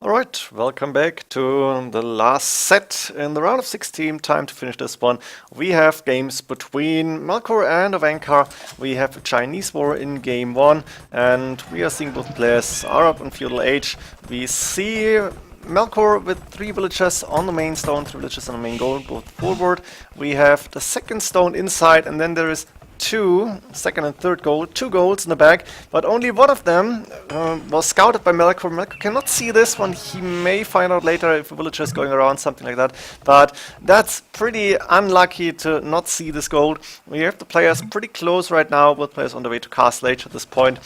Alright, welcome back to the last set in the round of 16. Time to finish this one. We have games between Melkor and Ovenka. We have a Chinese war in game 1, and we are seeing both players are up in feudal age. We see Melkor with 3 villages on the main stone, 3 villages on the main goal, both forward. We have the second stone inside, and then there is second and third goal, 2 goals in the back, but only one of them was scouted by Melkor. Melkor cannot see this one. He may find out later if a villager is going around, something like that, but that's pretty unlucky to not see this gold. We have the players pretty close right now, both players on the way to Castle Age at this point.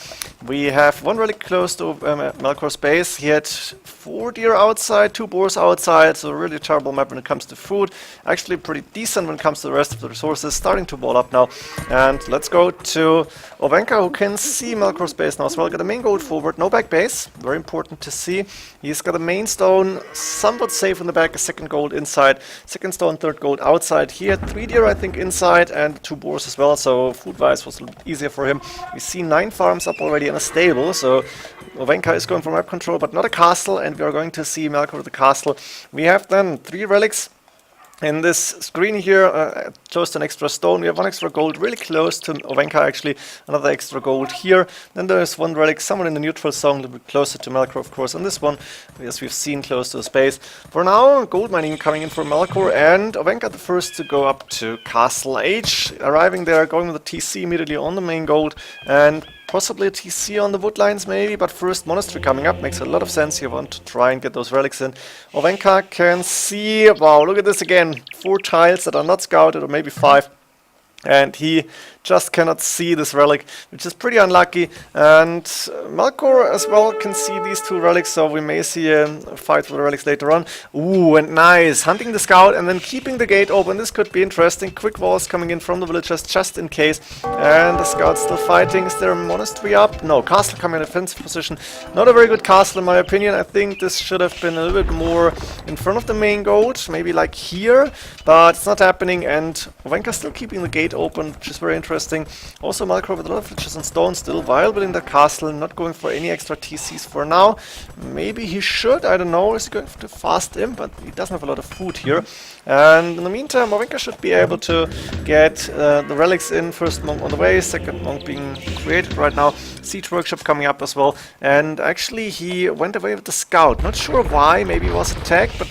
We have one relic close to Melkor's base. He had 4 deer outside, 2 boars outside, so really a terrible map when it comes to food. Actually pretty decent when it comes to the rest of the resources, starting to wall up now. And let's go to Ovenka, who can see Melkor's base now as well. Got the main gold forward, no back base, very important to see. He's got a main stone, somewhat safe in the back, a second gold inside, second stone, third gold outside. He had 3 deer, I think, inside, and 2 boars as well, so food-wise was a little bit easier for him. We see 9 farms up already in a stable, so Ovenka is going for map control, but not a castle, and we are going to see Melkor with the castle. We have then 3 relics in this screen here, close to an extra stone. We have 1 extra gold really close to Ovenka, actually, another extra gold here. Then there is 1 relic somewhere in the neutral zone, a little bit closer to Melkor, of course, and this one, as we've seen, close to the space. For now, gold mining coming in for Melkor, and Ovenka the first to go up to Castle Age, arriving there, going with a TC immediately on the main gold, and possibly a TC on the woodlines maybe, but first monastery coming up makes a lot of sense. You want to try and get those relics in. Ovenka can see, wow, look at this again, 4 tiles that are not scouted, or maybe 5. And he just cannot see this relic, which is pretty unlucky. And Melkor as well can see these 2 relics, so we may see a fight for the relics later on. Ooh, and nice, hunting the scout and then keeping the gate open. This could be interesting. Quick walls coming in from the villagers just in case. And the scout's still fighting. Is there a monastery up? No, castle coming in a defensive position. Not a very good castle in my opinion. I think this should have been a little bit more in front of the main gold, maybe like here, but it's not happening. And Ovenka still keeping the gate open, which is very interesting. Also Melkor with a lot of villages and stone still while building the castle, not going for any extra TCs for now. Maybe he should, I don't know, is he going to fast him, but he doesn't have a lot of food here. And in the meantime, Ovenka should be able to get the relics in. First monk on the way, second monk being created right now. Siege workshop coming up as well. And actually he went away with the scout. Not sure why, maybe he was attacked, but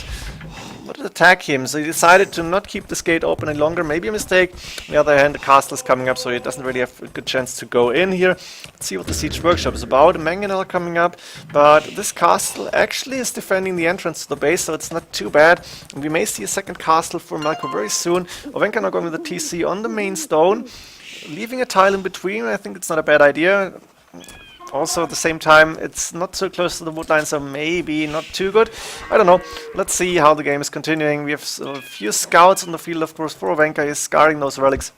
wanted to attack him, so he decided to not keep this gate open any longer. Maybe a mistake. On the other hand, the castle is coming up, so he doesn't really have a good chance to go in here. Let's see what the siege workshop is about. A mangonel coming up, but this castle actually is defending the entrance to the base, so it's not too bad. And we may see a second castle for Melkor very soon. Ovenka now going with the TC on the main stone, leaving a tile in between. I think it's not a bad idea. Also, at the same time, it's not so close to the woodline, so maybe not too good. I don't know. Let's see how the game is continuing. We have a few scouts on the field, of course, for Ovenka. He's scouting those relics.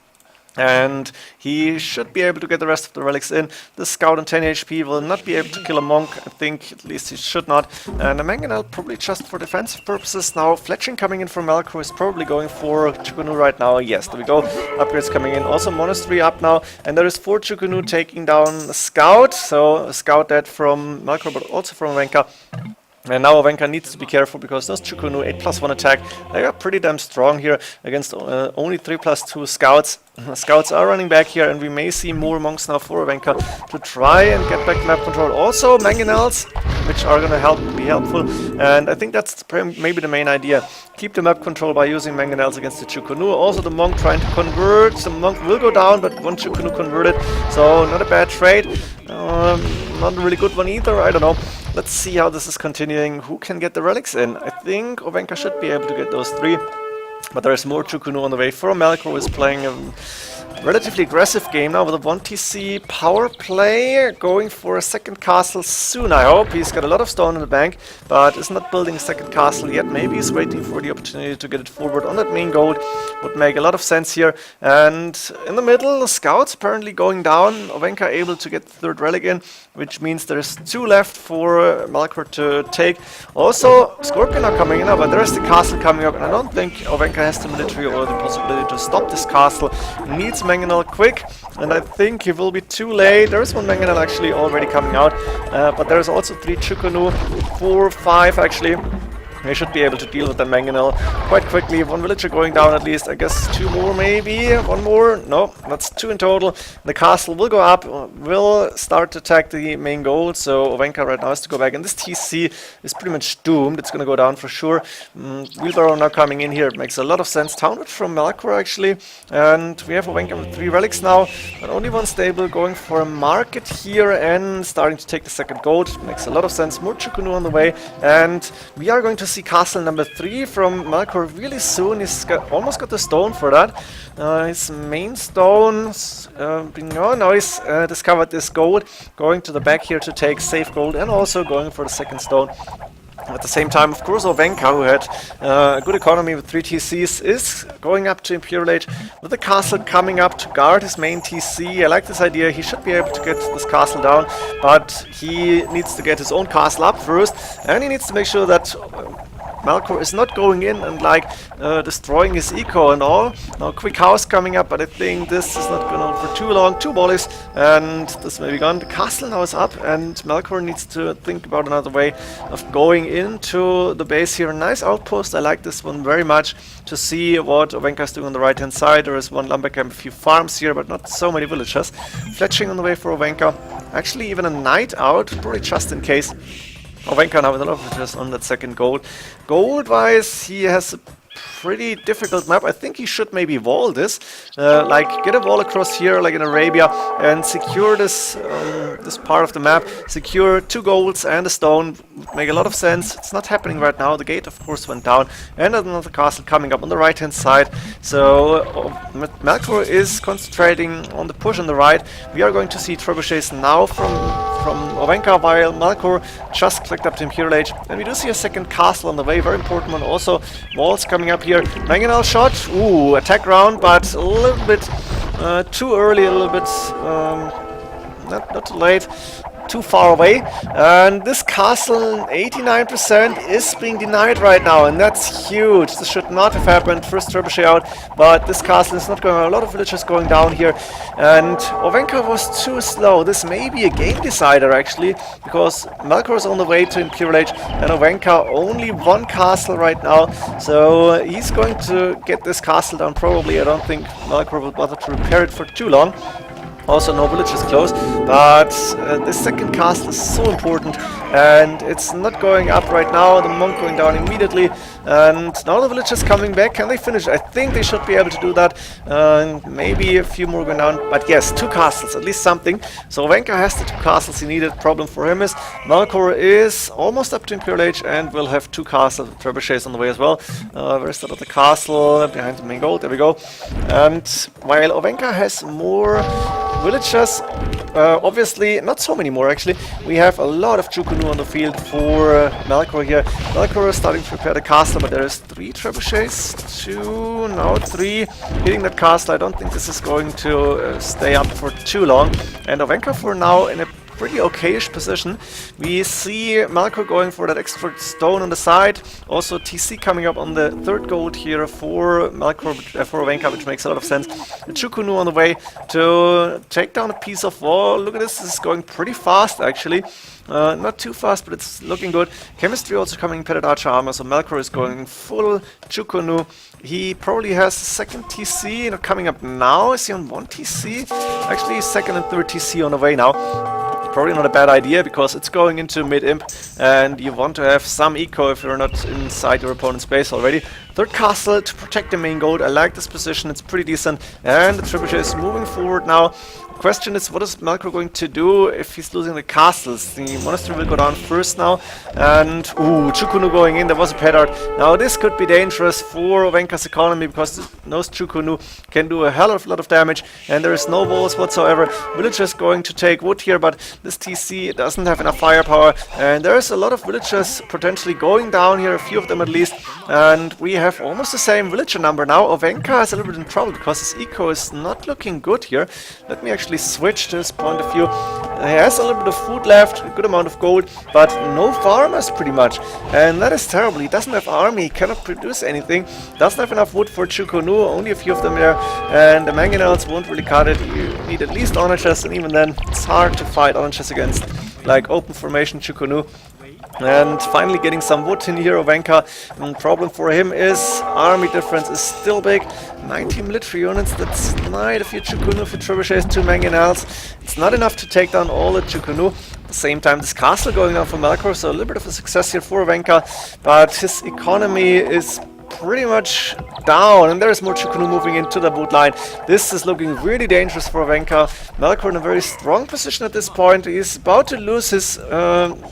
And he should be able to get the rest of the relics in. The scout on 10 HP will not be able to kill a monk. I think at least he should not. And a mangonel probably just for defensive purposes. Now fletching coming in from Melkor is probably going for Chukunu right now. Yes, there we go. Upgrades coming in. Also monastery up now. And there is 4 Chukunu taking down a scout. So a scout dead from Melkor, but also from Ovenka. And now Ovenka needs to be careful because those Chukunu 8+1 attack, they are pretty damn strong here against only 3+2 scouts. Scouts are running back here, and we may see more monks now for Ovenka to try and get back map control. Also mangonels, which are going to be helpful, and I think that's maybe the main idea. Keep the map control by using mangonels against the Chukunu. Also the monk trying to convert. The monk will go down, but 1 Chukunu converted, so not a bad trade. Not a really good one either, I don't know. Let's see how this is continuing. Who can get the relics in? I think Ovenka should be able to get those 3. But there is more Chukunu on the way. For Melkor is playing a relatively aggressive game now with a 1 TC power play, going for a second castle soon, I hope. He's got a lot of stone in the bank, but is not building a second castle yet. Maybe he's waiting for the opportunity to get it forward on that main gold. Would make a lot of sense here. And in the middle, the scouts apparently going down. Ovenka able to get the 3rd relic in, which means there's 2 left for Melkor to take. Also, Scorpion are coming in now, but there is the castle coming up, and I don't think Ovenka has the military or the possibility to stop this castle. He needs gets mangonel quick, and I think he will be too late. There is one mangonel actually already coming out, but there's also 3 Chukunu, 4, 5 actually. They should be able to deal with the mangonel quite quickly. 1 villager going down at least. I guess 2 more maybe. 1 more. No, that's 2 in total. The castle will go up. Will start to attack the main gold. So Ovenka right now has to go back. And this TC is pretty much doomed. It's going to go down for sure. Wheelbarrow now coming in here. It makes a lot of sense. Townward from Melkor actually. And we have Ovenka with 3 relics now. But only 1 stable going for a market here and starting to take the second gold. Makes a lot of sense. More Chukunu on the way. And we are going to see castle number 3 from Melkor really soon. He's almost got the stone for that. His main stone, now he's discovered this gold, going to the back here to take safe gold and also going for the second stone. At the same time, of course, Ovenka, who had a good economy with 3 TCs, is going up to Imperial Age with the castle coming up to guard his main TC. I like this idea. He should be able to get this castle down, but he needs to get his own castle up first, and he needs to make sure that Melkor is not going in and like destroying his eco and all. Now quick house coming up, but I think this is not going on for too long. 2 volleys and this may be gone. The castle now is up and Melkor needs to think about another way of going into the base here. A nice outpost. I like this one very much to see what Ovenka is doing on the right hand side. There is 1 lumber camp, a few farms here, but not so many villagers. Fletching on the way for Ovenka. Actually even a knight out, probably just in case. Ovenka now with a lot of villagers on that second gold. Gold-wise, he has a pretty difficult map. I think he should maybe wall this, like get a wall across here, like in Arabia, and secure this this part of the map. Secure 2 golds and a stone. Would make a lot of sense. It's not happening right now. The gate, of course, went down, and another castle coming up on the right-hand side. So Melkor is concentrating on the push on the right. We are going to see trebuchets now from Ovenka, while Melkor just clicked up to Imperial Age. And we do see a second castle on the way, very important one also. Walls coming up here. Mangonel shot. Ooh, attack round, but a little bit too early, a little bit not too late. Too far away, and this castle 89% is being denied right now, and that's huge. This should not have happened. First trebuchet out, but this castle is not going on. A lot of villagers going down here, and Ovenka was too slow. This may be a game decider actually, because Melkor is on the way to Imperial Age, and Ovenka only 1 castle right now, so he's going to get this castle down probably. I don't think Melkor will bother to repair it for too long. Also no villages close, but this second castle is so important, and it's not going up right now. The monk going down immediately, and now the villagers coming back. Can they finish? I think they should be able to do that. Maybe a few more going down, but yes, 2 castles, at least something. So Ovenka has the 2 castles he needed. Problem for him is Melkor is almost up to Imperial Age and will have 2 castle trebuchets on the way as well. Where's that other castle? Behind the main gold, there we go. And while Ovenka has more villagers, obviously not so many more actually. We have a lot of Chukunu on the field for Melkor here. Melkor is starting to prepare the castle, but there is 3 trebuchets, 2, now 3 hitting that castle. I don't think this is going to stay up for too long. And Ovenka for now in a pretty okayish position. We see Melkor going for that extra stone on the side. Also TC coming up on the 3rd gold here for Melkor, for Ovenka, which makes a lot of sense. The Chukunu on the way to take down a piece of wall. Look at this, this is going pretty fast actually. Not too fast, but it's looking good. Chemistry also coming in Petted Archer Armor, so Melkor is going full Chukunu. He probably has the 2nd TC coming up now. Is he on 1 TC? Actually, 2nd and 3rd TC on the way now. Probably not a bad idea, because it's going into mid-imp, and you want to have some eco if you're not inside your opponent's base already. 3rd castle to protect the main gold. I like this position, it's pretty decent. And the trebuchet is moving forward now. Question is, what is Melkor going to do if he's losing the castles? The monastery will go down first now, and ooh, Chukunu going in. There was a petard. Now this could be dangerous for Ovenka's economy, because those Chukunu can do a hell of a lot of damage, and there is no walls whatsoever. Villagers going to take wood here, but this TC doesn't have enough firepower, and there's a lot of villagers potentially going down here, a few of them at least, and we have almost the same villager number now. Ovenka is a little bit in trouble because his eco is not looking good here. Let me actually actually switched his point of view. He has a little bit of food left, a good amount of gold, but no farmers pretty much. And that is terrible. He doesn't have army, he cannot produce anything, doesn't have enough wood for Chukunu, only a few of them there. And the mangonels won't really cut it. You need at least honor chests, and even then it's hard to fight honor chests against like open formation Chukunu. And finally getting some wood in here, Ovenka. Problem for him is army difference is still big. 19 military units, that's not a few Chukunu, a few trebuchets, 2 mangonels. It's not enough to take down all the Chukunu. At the same time, this castle going down for Melkor, so a little bit of a success here for Ovenka. But his economy is pretty much down, and there is more Chukunu moving into the boot line. This is looking really dangerous for Ovenka. Melkor in a very strong position at this point. He's about to lose his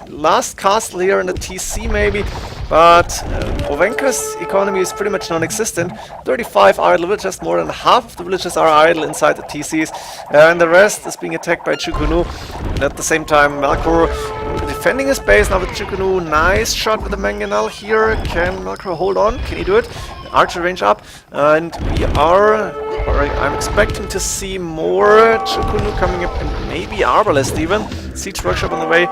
last castle here in the TC maybe, but Ovenka's economy is pretty much non-existent. 35 idle villages, more than half of the villages are idle inside the TCs, and the rest is being attacked by Chukunu. And at the same time, Melkor defending his base now with Chukunu. Nice shot with the mangonel here. Can Melkor hold on? Can he do it? Archer range up, and I'm expecting to see more Chukunu coming up, and maybe Arbalest even. Siege workshop on the way.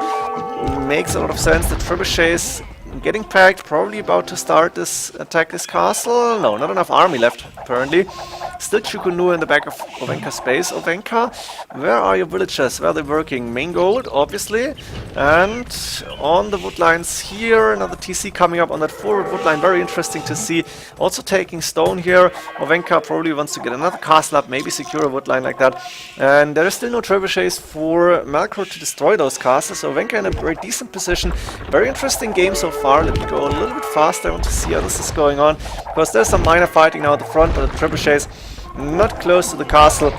Makes a lot of sense. The trebuchets getting packed, probably about to start this attack this castle. No, not enough army left apparently. Still Chukunu in the back of Ovenka's base. Ovenka, where are your villages? Where are they working? Main gold, obviously. And on the wood lines here, another TC coming up on that forward wood line. Very interesting to see. Also taking stone here. Ovenka probably wants to get another castle up, maybe secure a wood line like that. And there is still no trebuchets for Melkor to destroy those castles. So Ovenka in a very decent position. Very interesting game so far. Let me go a little bit faster. I want to see how this is going on, because there's some minor fighting now at the front, but the trebuchets not close to the castle,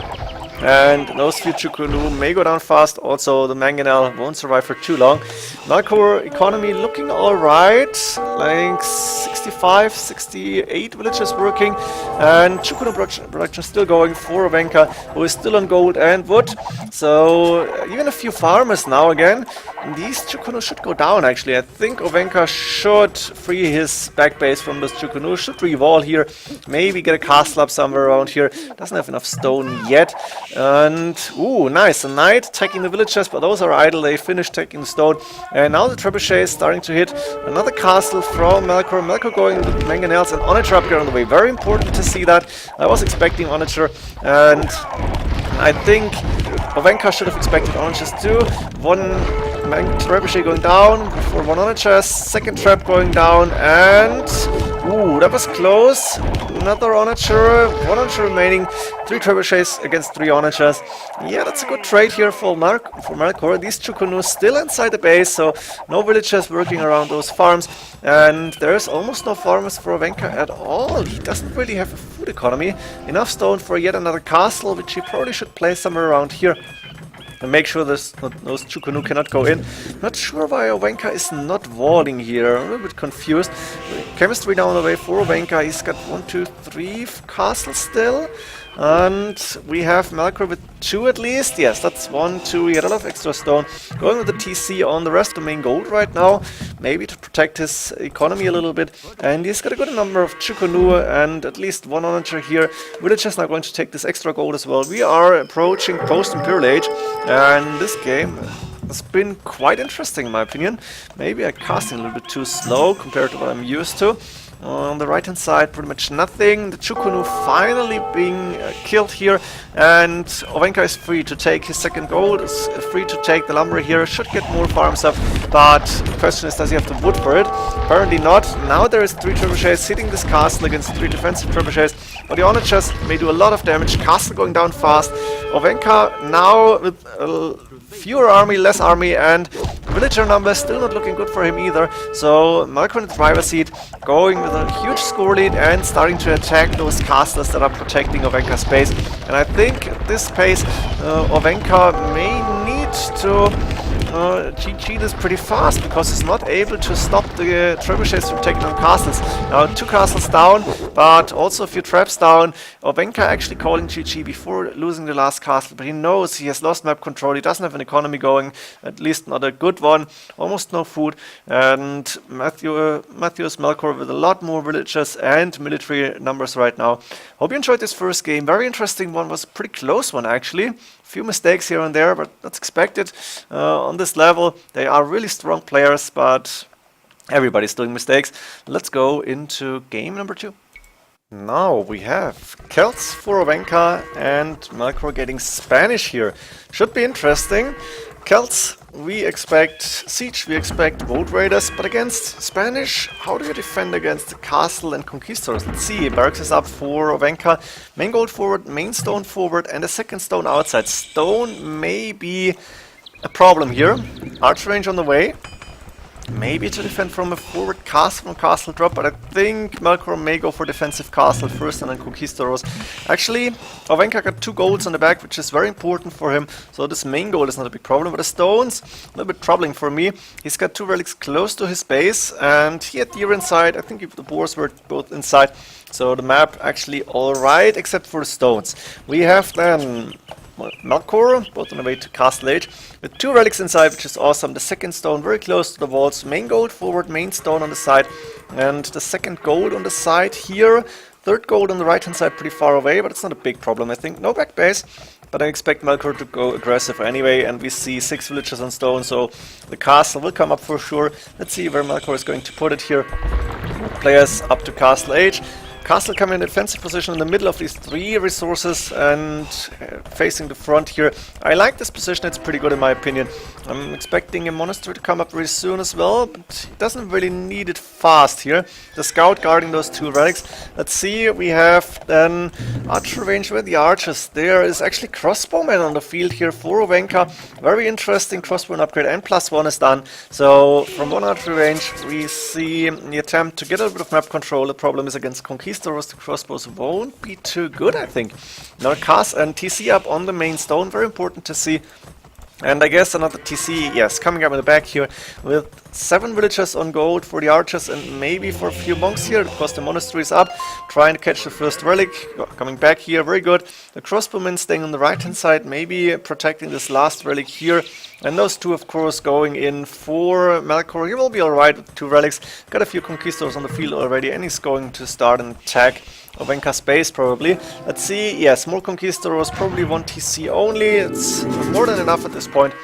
and those few Chukunu may go down fast. Also, the mangonel won't survive for too long. Melkor economy looking alright, like 65, 68 villages working, and Chukunu production still going for Ovenka, who is still on gold and wood. So even a few farmers now again. These Chukunu should go down actually. I think Ovenka should free his back base from this Chukunu, should re-wall here, maybe get a castle up somewhere around here. Doesn't have enough stone yet. And, ooh, nice, a knight attacking the villages, but those are idle. They finished taking the stone. And now the trebuchet is starting to hit another castle from Melkor. Melkor going with mangonels and Onager upgrade on the way. Very important to see that. I was expecting Onager, and I think Ovenka should have expected Onagers too. One trebuchet going down for one Onager, second trap going down, and ooh, that was close. Another Onager, one Onager remaining, 3 trebuchets against 3 Onagers. Yeah, that's a good trade here for Melkor. These Chukunu still inside the base, so no villagers working around those farms, and there's almost no farmers for Ovenka at all. He doesn't really have a food economy. Enough stone for yet another castle, which he probably should place somewhere around here. And make sure those Chukunu cannot go in. Not sure why Ovenka is not walling here. I'm a little bit confused. Chemistry down the way for Ovenka. He's got 1, 2, 3 castles still. And we have Melkor with 2 at least. Yes, that's 1, 2. He had a lot of extra stone. Going with the TC on the rest of the main gold right now. Maybe to protect his economy a little bit. And he's got a good number of Chukunu and at least 1 Onager here. Villagers now going to take this extra gold as well. We are approaching post-Imperial Age. And this game has been quite interesting in my opinion. Maybe I'm casting a little bit too slow compared to what I'm used to. On the right hand side, pretty much nothing. The Chukunu finally being killed here, and Ovenka is free to take his second gold, is free to take the lumber here, should get more farms up, but the question is, does he have the wood for it? Apparently not. Now there is 3 trebuchets hitting this castle against 3 defensive trebuchets, but the Onagers may do a lot of damage. Castle going down fast. Ovenka now with fewer army, less army, and villager numbers still not looking good for him either. So Melkor in the driver's seat, going with a huge score lead and starting to attack those castles that are protecting Ovenka's base. And I think at this pace, Ovenka may need to GG this pretty fast because he's not able to stop the trebuchets from taking on castles. Now 2 castles down, but also a few traps down. Ovenka actually calling GG before losing the last castle, but he knows he has lost map control. He doesn't have an economy going, at least not a good one. Almost no food, and Matthews Melkor with a lot more villagers and military numbers right now. Hope you enjoyed this first game. Very interesting one. Was a pretty close one actually. Few mistakes here and there, but that's expected. On this level, they are really strong players, but everybody's doing mistakes. Let's go into game number 2. Now we have Celts for Ovenka and Melkor getting Spanish here. Should be interesting. Celts, we expect Siege, we expect Vote Raiders, but against Spanish, how do you defend against the Castle and Conquistadors? Let's see, Barracks is up for Ovenka, main gold forward, main stone forward, and a second stone outside. Stone may be a problem here. Archer range on the way. Maybe to defend from a forward castle from castle drop, but I think Melkor may go for defensive castle first and then Conquistadors. Actually, Ovenka got 2 golds on the back, which is very important for him, so this main gold is not a big problem. But the stones, a little bit troubling for me. He's got 2 relics close to his base, and he had deer inside. I think the boars were both inside, so the map actually alright, except for the stones. We have then Melkor, both on the way to Castle Age, with 2 relics inside, which is awesome. The second stone very close to the walls, main gold forward, main stone on the side, and the second gold on the side here. Third gold on the right hand side, pretty far away, but it's not a big problem, I think. No back base, but I expect Melkor to go aggressive anyway, and we see 6 villagers on stone, so the castle will come up for sure. Let's see where Melkor is going to put it here. Players up to Castle Age. Castle coming in a defensive position in the middle of these 3 resources and facing the front here. I like this position, it's pretty good in my opinion. I'm expecting a monastery to come up very soon as well, but he doesn't really need it fast here. The scout guarding those 2 relics. Let's see, we have then archer range with the archers. There is actually crossbowmen on the field here for Ovenka. Very interesting crossbow upgrade, and +1 is done. So from 1 archery range we see the attempt to get a bit of map control. The problem is against Conquistadors. The crossbows won't be too good, I think. Now cast and TC up on the main stone, very important to see. And I guess another TC, yes, coming up in the back here with 7 villagers on gold for the archers and maybe for a few monks here, because the monastery is up, trying to catch the first relic, coming back here, very good. The crossbowmen staying on the right hand side, maybe protecting this last relic here. And those 2 of course going in for Melkor. He will be alright with 2 relics, got a few conquistadors on the field already, and he's going to start an attack. Ovenka's base probably. Let's see, yes, more conquistadors, probably 1 TC only, it's more than enough at this point.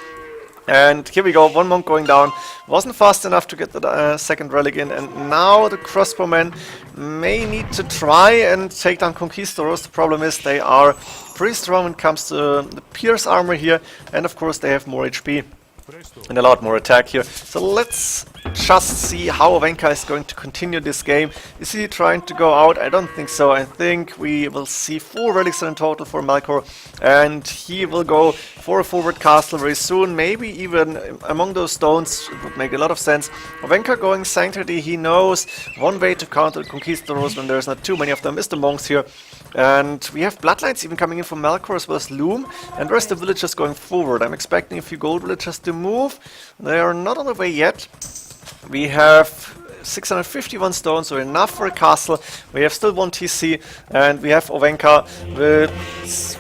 And here we go, 1 monk going down. Wasn't fast enough to get the second relic in, and now the crossbowmen may need to try and take down conquistadors. The problem is they are pretty strong when it comes to the pierce armor here, and of course they have more HP and a lot more attack here. So let's just see how Ovenka is going to continue this game. Is he trying to go out? I don't think so. I think we will see 4 relics in total for Melkor, and he will go for a forward castle very soon. Maybe even among those stones, it would make a lot of sense. Ovenka going Sanctity, he knows one way to counter the Conquistadors when there's not too many of them is the monks here. And we have bloodlines even coming in from Melkor as well as Loom, and the rest of the villagers going forward. I'm expecting a few gold villagers to move. They are not on the way yet. We have 651 stones, so enough for a castle. We have still 1 TC, and we have Ovenka with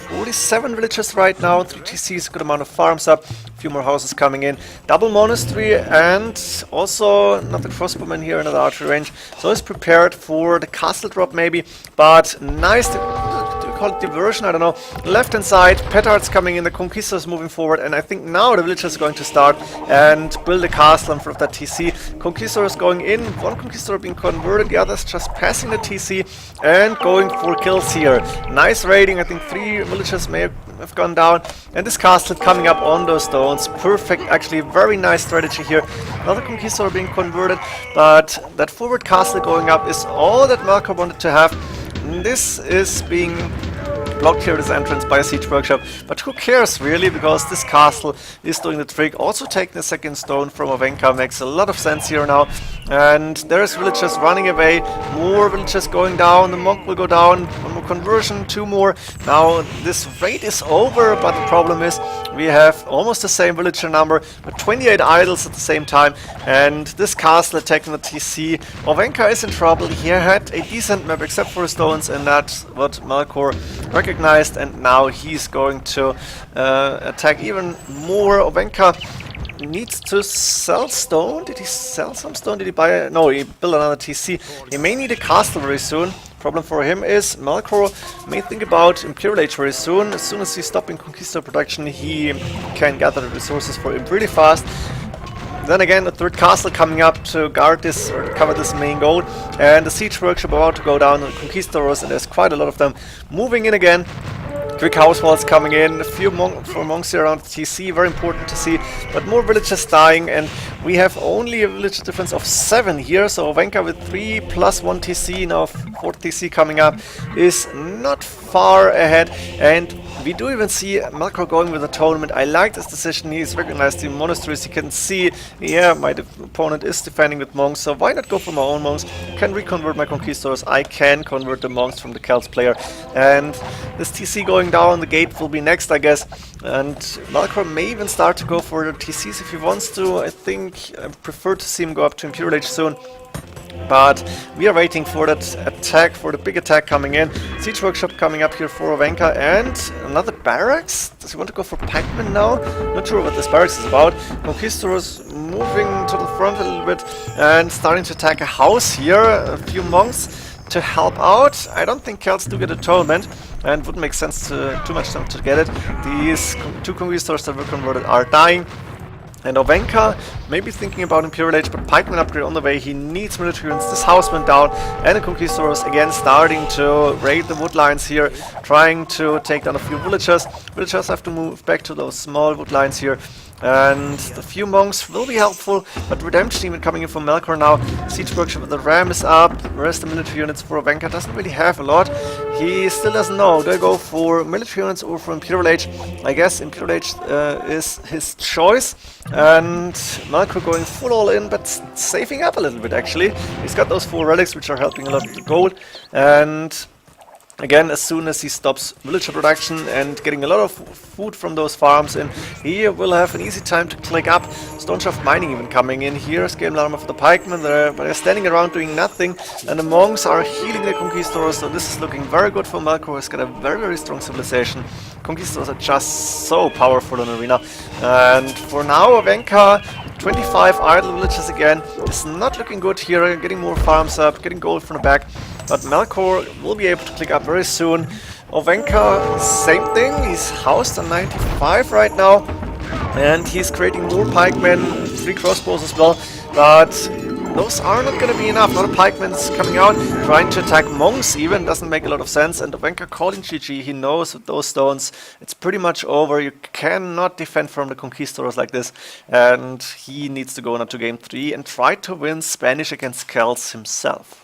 47 villagers right now, 3 TCs, a good amount of farms up, a few more houses coming in, double monastery, and also another crossbowman here, another archery range. So he's prepared for the castle drop maybe, but nice to call it diversion, I don't know. Left hand side, petards coming in, the conquistadors moving forward, and I think now the villagers are going to start and build a castle in front of that TC. Conquistadors going in, 1 conquistador being converted, the others just passing the TC and going for kills here. Nice raiding, I think 3 villagers may have gone down, and this castle coming up on those stones. Perfect, actually very nice strategy here. Another conquistador being converted, but that forward castle going up is all that Melkor wanted to have. This is being blocked here, this entrance by a siege workshop, but who cares really, because this castle is doing the trick. Also taking the second stone from Ovenka makes a lot of sense here now, and there's villagers running away, more villagers going down, the monk will go down, one more conversion, 2 more. Now this raid is over, but the problem is we have almost the same villager number, but 28 idols at the same time, and this castle attacking the TC. Ovenka is in trouble. He had a decent map except for stones, and that's what Melkor recognized, and now he's going to attack even more. Ovenka needs to sell stone. Did he sell some stone? Did he buy no, he built another TC. He may need a castle very soon. Problem for him is Melkor may think about Imperial Age very soon. As soon as he's stopping Conquistor production, he can gather the resources for him really fast. Then again, a third castle coming up to guard this or cover this main goal, and the siege workshop about to go down on the Conquistadors, and there's quite a lot of them moving in again. Quick house walls coming in, a few monks here around the TC, very important to see, but more villagers dying, and we have only a village difference of 7 here, so Ovenka with 3 plus 1 TC, now 4 TC coming up, is not far ahead, and we do even see Melkor going with the tournament. I like this decision. He's recognized the monasteries. He can see, yeah, my opponent is defending with monks, so why not go for my own monks? Can reconvert my conquistadors. I can convert the monks from the Celts player. And this TC going down, the gate will be next, I guess. And Melkor may even start to go for the TCs if he wants to. I think I prefer to see him go up to Imperial Age soon. But we are waiting for that attack, for the big attack coming in. Siege workshop coming up here for Ovenka, and another barracks? Does he want to go for pikemen now? Not sure what this barracks is about. Conquistadors moving to the front a little bit and starting to attack a house here. A few monks to help out. I don't think Celts do get atonement, and wouldn't make sense to too much time to get it. These 2 conquistadors that were converted are dying. And Ovenka may be thinking about Imperial Age, but pikeman upgrade on the way. He needs military units. This house went down, and the Conquistadors again starting to raid the wood lines here, trying to take down a few villagers. Villagers have to move back to those small wood lines here. And the few monks will be helpful, but redemption even coming in from Melkor now. Siege workshop with the ram is up. The rest of the military units for Ovenka doesn't really have a lot. He still doesn't know. Do I go for military units or for Imperial Age? I guess Imperial Age is his choice. And Melkor going full all in, but saving up a little bit actually. He's got those 4 relics which are helping a lot with the gold. And again, as soon as he stops villager production and getting a lot of food from those farms in, he will have an easy time to click up. Stoneshaft mining even coming in here. Scale alarm of the pikemen, they're standing around doing nothing, and the monks are healing the conquistadors, so this is looking very good for Melkor. He's got a very, very strong civilization. Conquistadors are just so powerful in Arena. And for now, Ovenka, 25 idle villages again, is not looking good here. Getting more farms up, getting gold from the back. But Melkor will be able to click up very soon. Ovenka, same thing. He's housed on 95 right now. And he's creating more pikemen, 3 crossbows as well. But those are not going to be enough. Not a pikemen's coming out, trying to attack monks even. Doesn't make a lot of sense. And Ovenka calling GG. He knows with those stones, it's pretty much over. You cannot defend from the conquistadors like this. And he needs to go on up to game 3 and try to win Spanish against Celts himself.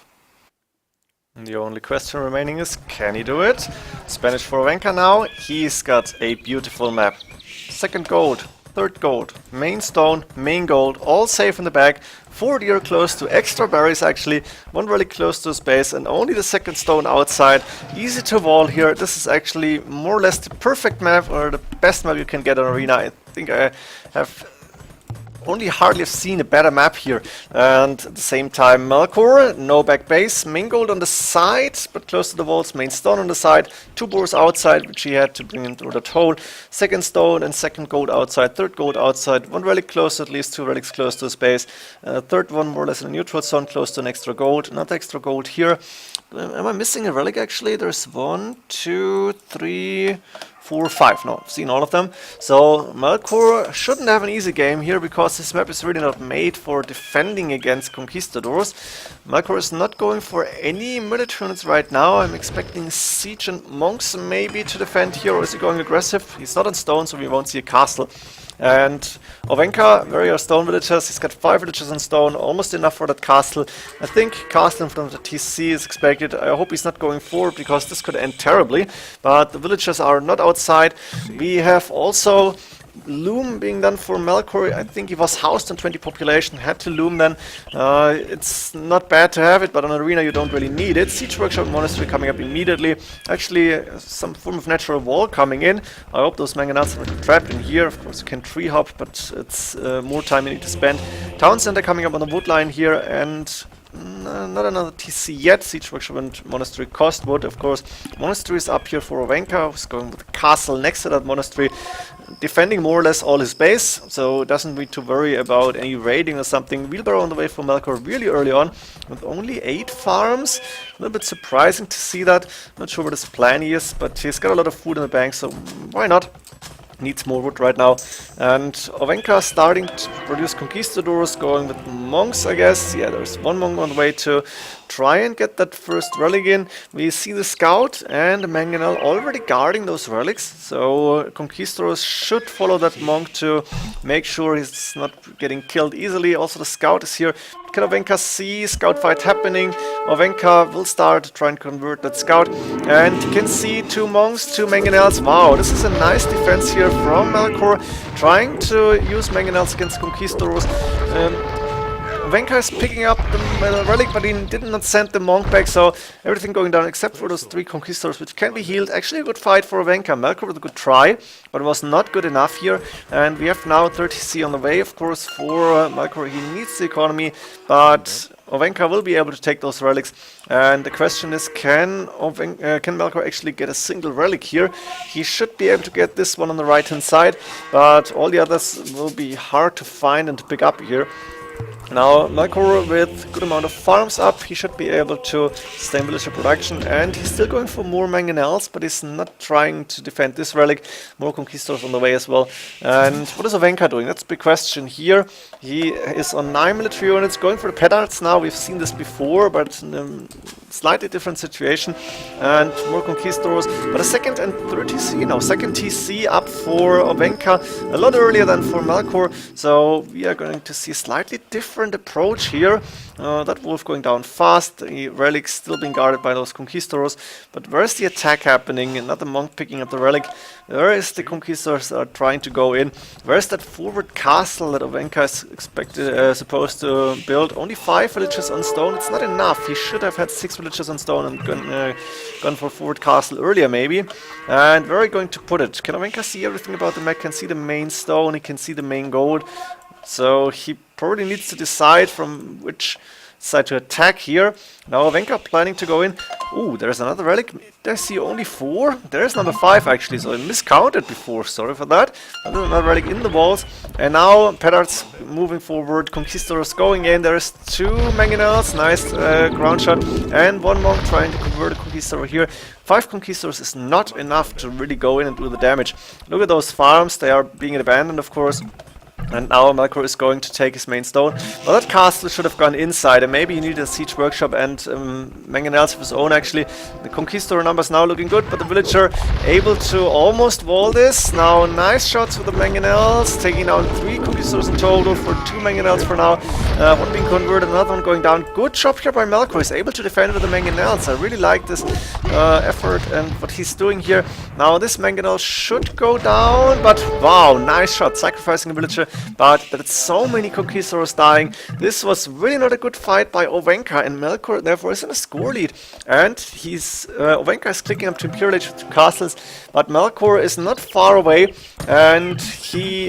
The only question remaining is, can he do it? Spanish for Ovenka now. He's got a beautiful map. 2nd gold, 3rd gold, main stone, main gold, all safe in the bag. 4 deer close to extra berries actually, 1 relic close to space, and only the 2nd stone outside. Easy to wall here. This is actually more or less the perfect map, or the best map you can get on Arena. I think I have only hardly have seen a better map here. And at the same time, Melkor, no back base, main gold on the side, but close to the walls, main stone on the side, 2 boars outside, which he had to bring in through that hole, 2nd stone and 2nd gold outside, 3rd gold outside, 1 relic close, at least 2 relics close to space, 3rd one more or less in a neutral zone, close to an extra gold, not extra gold here. Am I missing a relic actually? There's 1, 2, 3, 4, 5. No, I've seen all of them. So Melkor shouldn't have an easy game here, because this map is really not made for defending against conquistadors. Melkor is not going for any military units right now. I'm expecting siege and monks maybe to defend here, or is he going aggressive? He's not on stone, so we won't see a castle. And Ovenka, very stone villagers, he's got 5 villagers on stone, almost enough for that castle. I think castle in front of the TC is expected. I hope he's not going forward because this could end terribly, but the villagers are not outside. We have also loom being done for Melkor. I think he was housed on 20 population, had to loom then. It's not bad to have it, but on arena you don't really need it. Siege workshop monastery coming up immediately. Actually, some form of natural wall coming in. I hope those mangonels are trapped in here. Of course you can tree hop, but it's more time you need to spend. Town center coming up on the wood line here, and not another TC yet. Siege workshop and monastery cost wood, of course. Monastery is up here for Ovenka, who's going with the castle next to that monastery, defending more or less all his base, so doesn't need to worry about any raiding or something. Wheelbarrow on the way for Melkor really early on, with only 8 farms. A little bit surprising to see that. Not sure what his plan is, but he's got a lot of food in the bank, so why not? Needs more wood right now. And Ovenka starting to produce conquistadors, going with monks, I guess. Yeah, there's one monk on the way to try and get that first relic in. We see the scout and the mangonel already guarding those relics, so conquistadors should follow that monk to make sure he's not getting killed easily. Also the scout is here. Can Ovenka see scout fight happening? Ovenka will start to try and convert that scout, and you can see 2 monks, 2 mangonels. Wow, this is a nice defense here from Melkor, trying to use mangonels against conquistadors. Ovenka is picking up the relic, but he did not send the monk back, so everything going down except for those 3 conquistadors, which can be healed. Actually a good fight for Ovenka. Melkor with a good try, but it was not good enough here. And we have now 30C on the way, of course, for Melkor. He needs the economy, but Ovenka will be able to take those relics. And the question is, can Melkor actually get a single relic here? He should be able to get this one on the right-hand side, but all the others will be hard to find and to pick up here. Now Melkor with good amount of farms up, he should be able to sustain villager production, and he's still going for more mangonels, but he's not trying to defend this relic. More conquistadors on the way as well. And what is Ovenka doing? That's the big question here. He is on 9 military units, going for the petards now. We've seen this before, but in a slightly different situation. And more conquistadors, but a second and third TC now. Second TC up for Ovenka, a lot earlier than for Melkor, so we are going to see a slightly different approach here. That wolf going down fast, the relic still being guarded by those conquistadors, but where's the attack happening? Another monk picking up the relic. Where is the conquistadors are trying to go in? Where's that forward castle that Ovenka is supposed to build? Only 5 villages on stone, it's not enough. He should have had 6 villages on stone and gone for forward castle earlier maybe. And where are we going to put it? Can Ovenka see everything about the map? Can see the main stone, he can see the main gold. So he probably needs to decide from which side to attack here. Now Ovenka planning to go in. Ooh, there's another relic. Did I see only 4? There's number 5 actually, so I miscounted before, sorry for that. Another relic in the walls. And now petards moving forward, conquistadors going in. There's 2 mangonels, nice ground shot, and 1 monk trying to convert a conquistador here. 5 conquistadors is not enough to really go in and do the damage. Look at those farms, they are being abandoned of course. And now Melkor is going to take his main stone. Well, that castle should have gone inside, and maybe he needed a siege workshop and mangonels of his own actually. The conquistador numbers now looking good, but the villager able to almost wall this. Now nice shots with the mangonels, taking down 3 conquistadors in total for 2 mangonels for now. One being converted, another one going down. Good job here by Melkor, he's able to defend with the mangonels. I really like this effort and what he's doing here. Now this mangonel should go down, but wow, nice shot, sacrificing a villager. But it's so many conquistadors dying. This was really not a good fight by Ovenka, and Melkor therefore is in a score lead. And Ovenka is clicking up to Imperial Age with 2 castles, but Melkor is not far away, and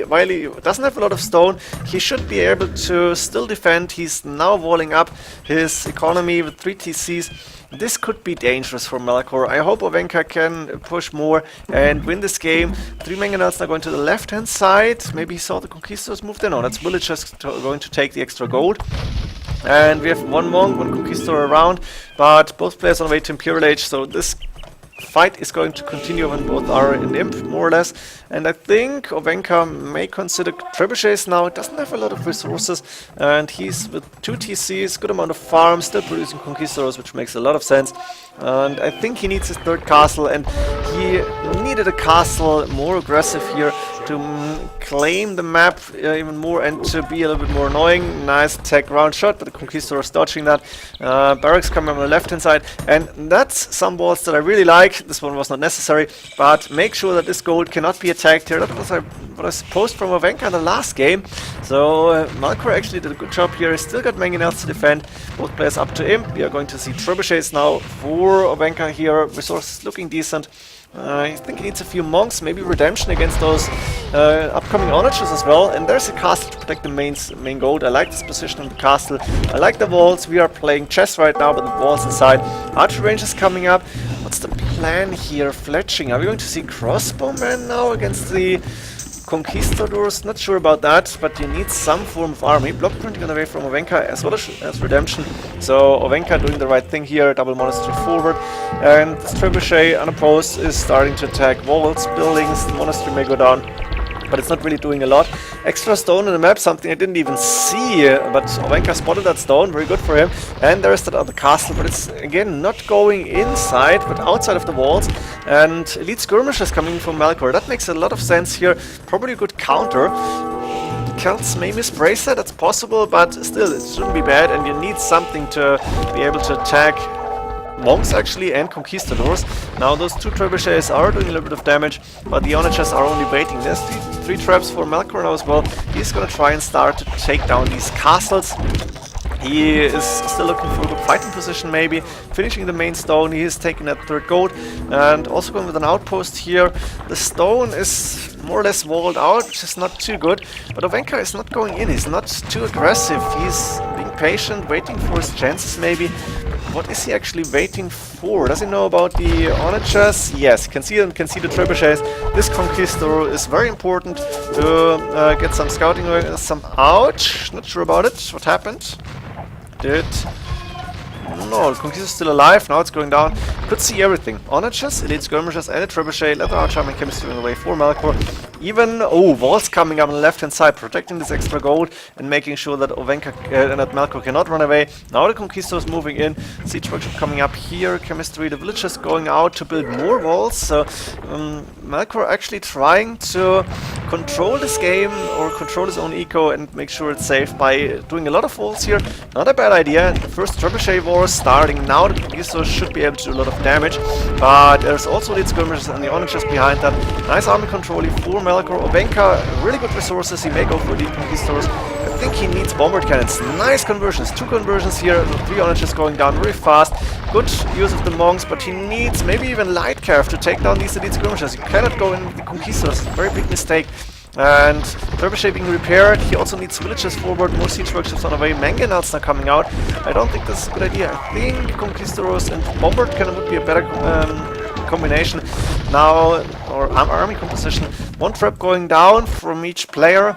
while he doesn't have a lot of stone, he should be able to still defend. He's now walling up his economy with 3 TCs. This could be dangerous for Melkor. I hope Ovenka can push more and win this game. 3 mangonels now going to the left-hand side. Maybe he saw the conquistadors move there. No, that's villagers going to take the extra gold. And we have 1 monk, 1 conquistador around, but both players on the way to Imperial Age, so this fight is going to continue when both are in Imp, more or less. And I think Ovenka may consider trebuchets now. It doesn't have a lot of resources, and he's with 2 TCs, good amount of farms, still producing conquistadors, which makes a lot of sense. And I think he needs his 3rd castle, and he needed a castle more aggressive here to claim the map even more and to be a little bit more annoying. Nice tech round shot, but the Conquistador is dodging that. Barracks coming on the left hand side, and that's some walls that I really like. This one was not necessary, but make sure that this gold cannot be attacked here. That was what I supposed from Ovenka in the last game. So Melkor actually did a good job here. He's still got mangonels to defend. Both players up to him. We are going to see trebuchets now for Ovenka here. Resources looking decent. I think he needs a few monks, maybe redemption against those upcoming onagers as well. And there's a castle to protect the main gold. I like this position of the castle. I like the walls. We are playing chess right now, but the walls inside. Archer range is coming up. What's the plan here? Fletching. Are we going to see crossbowmen now against the Conquistadors? Not sure about that, but you need some form of army. Block printing on the way from Ovenka as well as redemption. So Ovenka doing the right thing here, double monastery forward. And this trebuchet unopposed is starting to attack walls, buildings. The monastery may go down, but it's not really doing a lot. Extra stone on the map, something I didn't even see, but Ovenka spotted that stone, very good for him. And there's that other castle, but it's again not going inside, but outside of the walls. And elite skirmishers coming from Melkor. That makes a lot of sense here. Probably a good counter. Celts may misbrace that, that's possible, but still, it shouldn't be bad, and you need something to be able to attack monks actually and conquistadors. Now those two trebuchets are doing a little bit of damage, but the onagers are only waiting. There's three traps for Melkor now as well. He's gonna try and start to take down these castles. He is still looking for a good fighting position, maybe. Finishing the main stone, he is taking that third gold. And also going with an outpost here. The stone is more or less walled out, which is not too good. But Ovenka is not going in, he's not too aggressive. He's being patient, waiting for his chances maybe. What is he actually waiting for? Does he know about the onagers? Yes, can see them, can see the trebuchets. This Conquistador is very important to get some scouting. Some ouch, not sure about it. What happened? No, the Conquistador is still alive. Now it's going down. Could see everything. Onagers, elite skirmishers, and a trebuchet. Leather archer and chemistry on the way for Melkor. Even, walls coming up on the left hand side, protecting this extra gold and making sure that Ovenka and that Melkor cannot run away. Now the Conquistador is moving in. Siege workshop coming up here. Chemistry, the villagers going out to build more walls. So Melkor actually trying to control this game or control his own eco and make sure it's safe by doing a lot of walls here. Not a bad idea. The first trebuchet war starting now. The Conquistador should be able to do a lot of damage, but there's also elite skirmishers and the onagers behind that. Nice army control for Melkor. Ovenka, really good resources. He may go for elite conquistadors. I think he needs bombard cannons. Nice conversions. 2 conversions here. 3 onagers going down very fast. Good use of the monks, but he needs maybe even light cav to take down these elite skirmishers. You cannot go in with the conquistadors. Very big mistake. And trebuchet being repaired. He also needs villages forward. More siege workshops on the way. Mangonels are coming out. I don't think this is a good idea. I think conquistadors and bombard cannon would be a better combination now, or army composition. 1 trap going down from each player.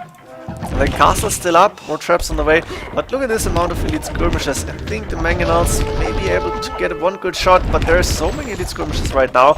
The castle still up, more traps on the way, but look at this amount of elite skirmishers. I think the mangonels may be able to get 1 good shot, but there are so many elite skirmishers right now.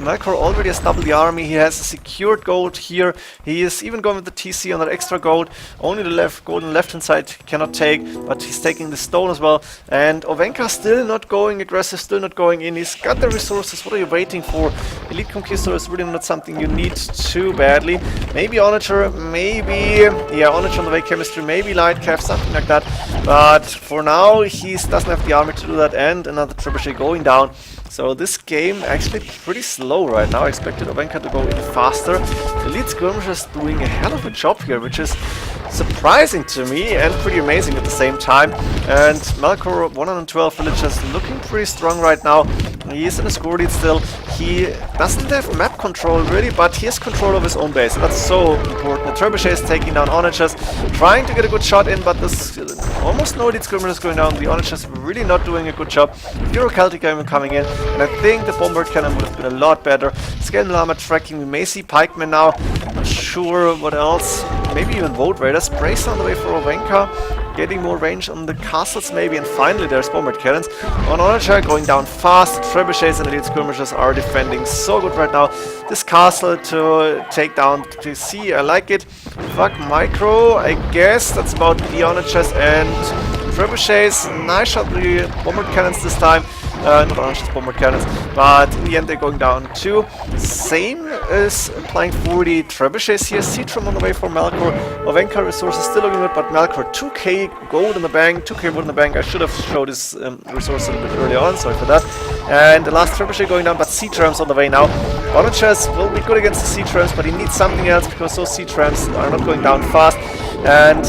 Melkor already has doubled the army. He has a secured gold here. He is even going with the TC on that extra gold. Only the gold on the left hand side he cannot take, but he's taking the stone as well. And Ovenka still not going aggressive, still not going in. He's got the resources. What are you waiting for? Elite Conquistador is really not something you need too badly. Maybe Onager, maybe, yeah, Onager on the way, chemistry, maybe light cav, something like that. But for now, he doesn't have the army to do that, and another trebuchet going down. So this game actually pretty slow right now. I expected Ovenka to go in faster. Elite skirmishers doing a hell of a job here, which is surprising to me and pretty amazing at the same time. And Melkor, 112 villagers, looking pretty strong right now. He is in a score lead still. He doesn't have map control really, but he has control of his own base. That's so important. The trebuchet is taking down onagers, trying to get a good shot in, but there's almost no elite skirmishers going down. The onagers really not doing a good job. Hero Celtic even coming in, and I think the bombard cannon would have been a lot better. Skeleton armor tracking. We may see pikemen now. Not sure what else. Maybe even Vote Raiders. Brace on the way for Ovenka. Getting more range on the castles maybe, and finally there's bombard cannons. On Onager going down fast. Trebuchets and elite skirmishers are defending so good right now. This castle to take down TC, I like it. Fuck micro, I guess that's about the Onagers and trebuchets. Nice shot with the bombard cannons this time. not Orange's bombard cannons, but in the end they're going down too. Same is applying for the trebuchets here. Seatram on the way for Melkor. Ovenka resources still looking good, but Melkor 2k gold in the bank, 2k wood in the bank. I should have showed his resource a little bit earlier on, sorry for that. And the last trebuchet going down, but Seatrams on the way now. Oranges will be good against the Seatrams, but he needs something else because those Seatrams are not going down fast. And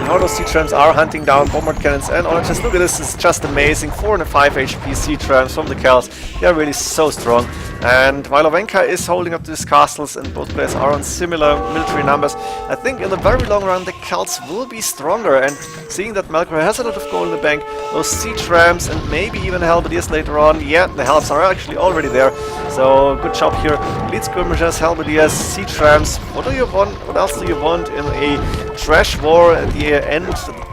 all those Seatrams are hunting down bombard cannons and Oranges. Look at this, it's just amazing. 4 and 5 HP Seatrams from the Kells. They are really so strong. And while Ovenka is holding up these castles and both players are on similar military numbers, I think in the very long run the Celts will be stronger. And seeing that Melkor has a lot of gold in the bank, those Seatrams and maybe even Halberdiers later on, yeah, the Helps are actually already there. So good job here. Elite Skirmishers, Halberdiers, Seatrams. What do you want? What else do you want in a trash war at the end?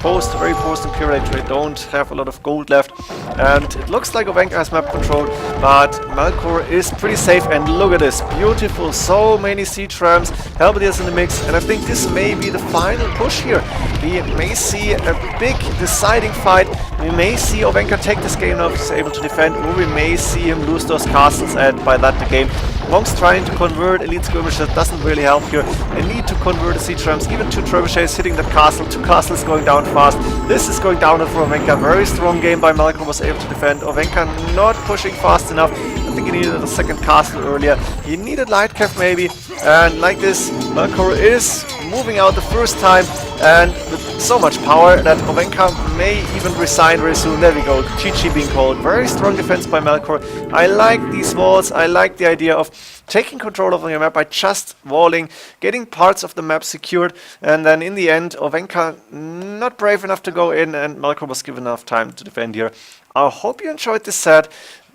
Very post-Imperial Age, they don't have a lot of gold left. And it looks like Ovenka has map control, but Melkor is pretty safe. And look at this, beautiful, so many Seatrams, Halberdiers in the mix, and I think this may be the final push here. We may see a big deciding fight. We may see Ovenka take this game now if he's able to defend, or we may see him lose those castles, and by that the game. Monks trying to convert Elite Skirmishers doesn't really help here. They need to convert the Seatrams, even 2 trebuchets hitting that castle, 2 castles going down fast. This is going down for Ovenka. Very strong game by Melkor, was able to defend. Ovenka not pushing fast enough. I think he needed a second castle earlier. He needed light cap maybe. And like this, Melkor is moving out the first time and with so much power that Ovenka may even resign very soon. There we go, GG being called. Very strong defense by Melkor. I like these walls. I like the idea of taking control of your map by just walling, getting parts of the map secured, and then in the end Ovenka not brave enough to go in and Melkor was given enough time to defend here. I hope you enjoyed this set.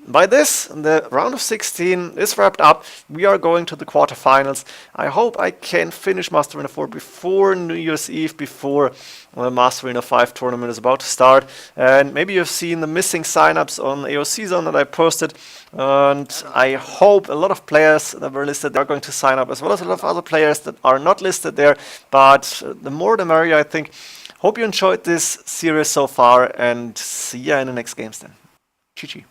By this, the round of 16 is wrapped up. We are going to the quarterfinals. I hope I can finish Master Arena 4 before New Year's Eve, before the Master Arena 5 tournament is about to start. And maybe you've seen the missing signups on AOC Zone that I posted. And I hope a lot of players that were listed are going to sign up, as well as a lot of other players that are not listed there. But the more the merrier, I think. Hope you enjoyed this series so far, and see ya in the next games then. GG.